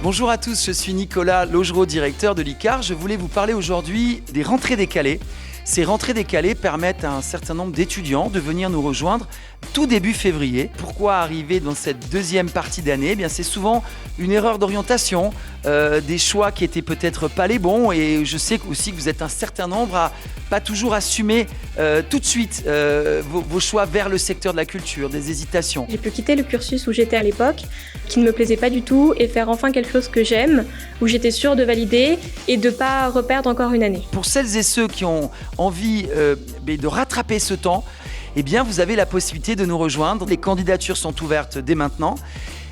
Bonjour à tous, je suis Nicolas Laugereau, directeur de l'ICAR. Je voulais vous parler aujourd'hui des rentrées décalées. Ces rentrées décalées permettent à un certain nombre d'étudiants de venir nous rejoindre tout début février. Pourquoi arriver dans cette deuxième partie d'année ? Eh bien, c'est souvent une erreur d'orientation, des choix qui étaient peut-être pas les bons, et je sais aussi que vous êtes un certain nombre à pas toujours assumer tout de suite vos choix vers le secteur de la culture, des hésitations. J'ai pu quitter le cursus où j'étais à l'époque, qui ne me plaisait pas du tout, et faire enfin quelque chose que j'aime, où j'étais sûre de valider et de ne pas reperdre encore une année. Pour celles et ceux qui ont envie de rattraper ce temps, eh bien, vous avez la possibilité de nous rejoindre. Les candidatures sont ouvertes dès maintenant.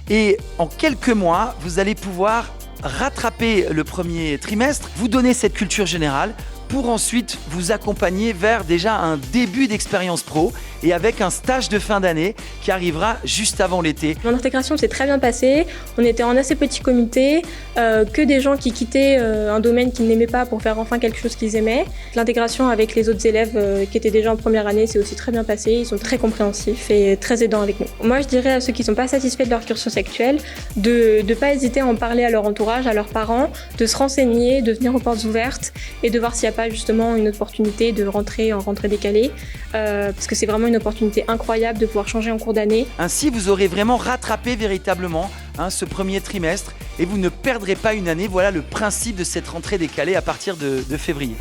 Et en quelques mois, vous allez pouvoir rattraper le premier trimestre, vous donner cette culture générale pour ensuite vous accompagner vers déjà un début d'expérience pro et avec un stage de fin d'année qui arrivera juste avant l'été. Mon intégration s'est très bien passée. On était en assez petit comité, que des gens qui quittaient un domaine qu'ils n'aimaient pas pour faire enfin quelque chose qu'ils aimaient. L'intégration avec les autres élèves qui étaient déjà en première année s'est aussi très bien passée. Ils sont très compréhensifs et très aidants avec nous. Moi, je dirais à ceux qui ne sont pas satisfaits de leur cursus actuel de ne pas hésiter à en parler à leur entourage, à leurs parents, de se renseigner, de venir aux portes ouvertes et de voir s'il n'y a pas justement une opportunité de rentrer en rentrée décalée, parce que c'est vraiment une opportunité incroyable de pouvoir changer en cours d'année. Ainsi, vous aurez vraiment rattrapé véritablement ce premier trimestre et vous ne perdrez pas une année. Voilà le principe de cette rentrée décalée à partir de février.